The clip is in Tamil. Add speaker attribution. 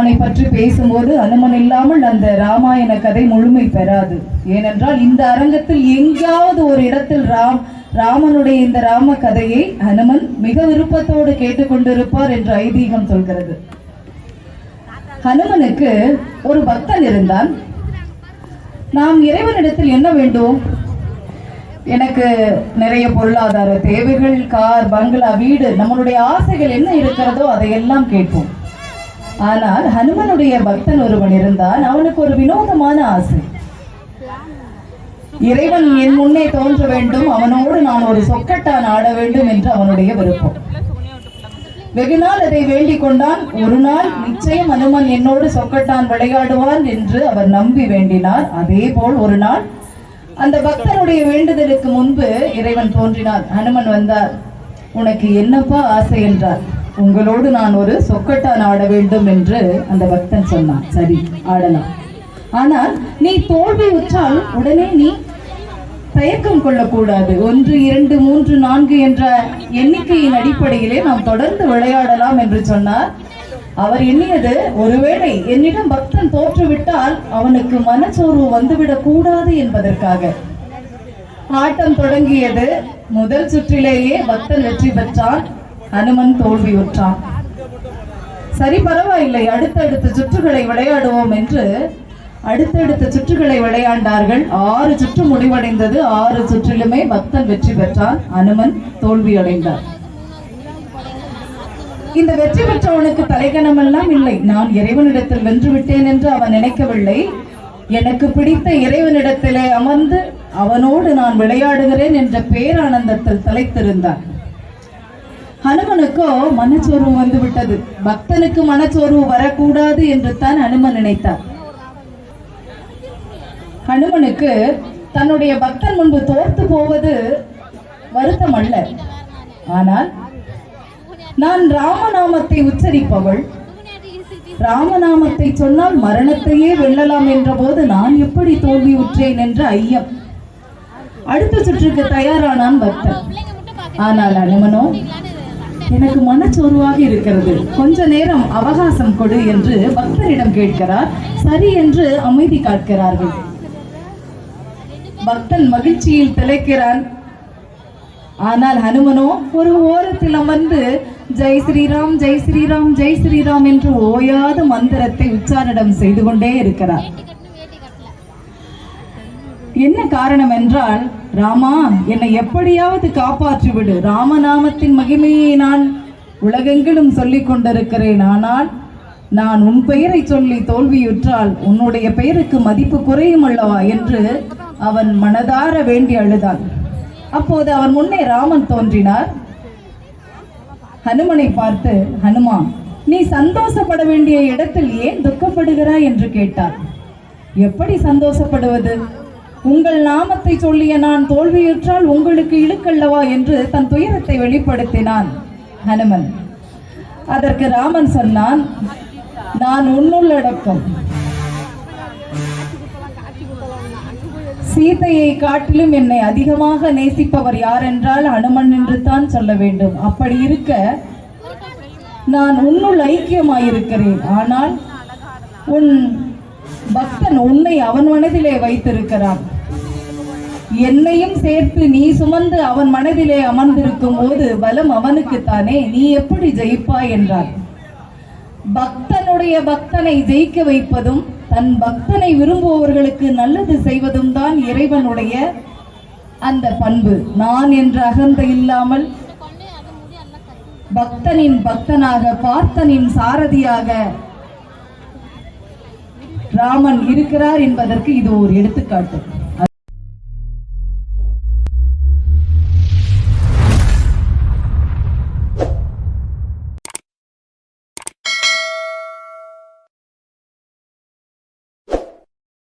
Speaker 1: ராமனை பற்றி பேசும்போது அனுமன் இல்லாமல் அந்த ராமாயண கதை முழுமை பெறாது. ஏனென்றால் இந்த அரங்கத்தில் எங்காவது ஒரு இடத்தில் ராமனுடைய இந்த ராம கதையை ஹனுமன் மிக விருப்பத்தோடு கேட்டுக்கொண்டிருப்பார் என்று ஐதீகம் சொல்கிறது. ஹனுமனுக்கு ஒரு பக்தன் இருந்தான். நாம் இறைவனிடத்தில் என்ன வேண்டும்? எனக்கு நிறைய பொருளாதார தேவைகள், கார், பங்களா, வீடு, நம்மளுடைய ஆசைகள் என்ன இருக்கிறதோ அதையெல்லாம் கேட்போம். ஆனால் ஹனுமனுடைய பக்தன் ஒருவன் இருந்தான். அவனுக்கு ஒரு வினோதமான ஆசை. இறைவன் என் முன்னே தோன்ற வேண்டும், அவனோடு நான் ஒரு சொக்கட்டான் ஆட வேண்டும் என்று அவனுடைய விருப்பம். வெகு நாள் அதை வேண்டிக் கொண்டான். ஒரு நாள் நிச்சயம் ஹனுமன் என்னோடு சொக்கட்டான் விளையாடுவான் என்று அவர் நம்பி வேண்டினார். அதே போல் ஒரு நாள் அந்த பக்தனுடைய வேண்டுதலுக்கு முன்பு இறைவன் தோன்றினார். ஹனுமன் வந்தார். உனக்கு என்னப்பா ஆசை என்றார். உங்களோடு நான் ஒரு சொக்கட்டான் ஆட வேண்டும் என்று அந்த பக்தன் சொன்னான். சரி, ஆடலாம். ஆனால் நீ தோல்வி உற்றால் உடனே நீ தயக்கம் கொள்ளக்கூடாது. 1, 2, 3, 4 என்ற எண்ணிக்கையின் அடிப்படையிலே நாம் தொடர்ந்து விளையாடலாம் என்று சொன்னார். அவர் எண்ணியது, ஒருவேளை என்னிடம் பக்தன் தோற்றுவிட்டால் அவனுக்கு மனச்சோர்வு வந்துவிடக் கூடாது என்பதற்காக. ஆட்டம் தொடங்கியது. முதல் சுற்றிலேயே பக்தன் வெற்றி பெற்றான், ஹனுமன் தோல்வியுற்றான். சரி, பரவாயில்லை, அடுத்தடுத்த சுற்றுகளை விளையாடுவோம் என்று அடுத்தடுத்த சுற்றுகளை விளையாண்டார்கள். 6 சுற்று முடிவடைந்தது. 6 சுற்றிலுமே பக்தன் வெற்றி பெற்றான், ஹனுமன் தோல்வி அடைந்தார். இந்த வெற்றி பெற்றவனுக்கு தலைகணமெல்லாம் இல்லை. நான் இறைவனிடத்தில் வென்று விட்டேன் என்று அவன் நினைக்கவில்லை. எனக்கு பிடித்த இறைவனிடத்திலே அமர்ந்து அவனோடு நான் விளையாடுகிறேன் என்ற பேரானந்தத்தில் தலைத்திருந்தான். ஹனுமனுக்கோ மனச்சோர்வு வந்து விட்டது. பக்தனுக்கு மனச்சோர்வு வரக்கூடாது என்று தான் ஹனுமன் நினைத்தார். ஹனுமனுக்கு தன்னுடைய பக்தன் முன்பு தோற்று போவது வருத்தம் அல்ல. ஆனால் நான் ராமநாமத்தை உச்சரிப்பவள், ராமநாமத்தை சொன்னால் மரணத்தையே வெல்லலாம் என்ற போது நான் எப்படி தோல்வியுற்றேன் என்ற ஐயம். அடுத்த சுற்றுக்கு தயாரானான் பக்தன். ஆனால் ஹனுமனோ, எனக்கு மனச்சோர்வாக இருக்கிறது, கொஞ்ச நேரம் அவகாசம் கொடு என்று பக்தரிடம் கேட்கிறார். சரி என்று அமைதி காக்கிறார்கள். பக்தன் மகிழ்ச்சியில் திளைக்கிறான். ஆனால் ஹனுமனோ ஒரு ஓரத்தில் அமர்ந்து ஜெய் ஸ்ரீராம், ஜெய் ஸ்ரீராம், ஜெய் ஸ்ரீராம் என்று ஓயாத மந்திரத்தை உச்சாரணம் செய்து கொண்டே இருக்கிறார். என்ன காரணம் என்றால், ராமா, என்னை எப்படியாவது காப்பாற்றிவிடு. ராமநாமத்தின் மகிமையை நான் உலகெங்கிலும் சொல்லிக் கொண்டிருக்கிறேன். ஆனால் நான் உன் பெயரை சொல்லி தோல்வியுற்றால் உன்னுடைய பெயருக்கு மதிப்பு குறையும் அல்லவா என்று அவன் மனதார வேண்டி அழுதான். அப்போது அவன் முன்னே ராமன் தோன்றினார். ஹனுமனை பார்த்து, ஹனுமா, நீ சந்தோஷப்பட வேண்டிய இடத்தில் ஏன் துக்கப்படுகிறாய் என்று கேட்டார். எப்படி சந்தோஷப்படுவது? உங்கள் நாமத்தை சொல்லிய நான் தோல்வியுற்றால் உங்களுக்கு இழுக்கல்லவா என்று தன் துயரத்தை வெளிப்படுத்தினான் ஹனுமன். அதற்கு ராமன் சொன்னான், நான் உன்னுள்ளடக்கம். சீதையை காட்டிலும் என்னை அதிகமாக நேசிப்பவர் யார் என்றால் ஹனுமன் என்று தான் சொல்ல வேண்டும். அப்படி இருக்க நான் உன்னுள் ஐக்கியமாயிருக்கிறேன். ஆனால் உன் பக்தன் உன்னை அவன் மனதிலே வைத்திருக்கிறான். என்னையும் சேர்த்து நீ சுமந்து அவன் மனதிலே அமர்ந்திருக்கும் போது பலம் அவனுக்குத்தானே, நீ எப்படி ஜெயிப்பாய் என்றார். பக்தனுடைய பக்தனை ஜெயிக்க வைப்பதும் தன் பக்தனை விரும்புபவர்களுக்கு நல்லது செய்வதும் தான் இறைவனுடைய அந்த பண்பு. நான் என்ற அகந்தை இல்லாமல் பக்தனின் பக்தனாக, பார்த்தனின் சாரதியாக ராமன் இருக்கிறார் என்பதற்கு இது ஒரு எடுத்துக்காட்டு.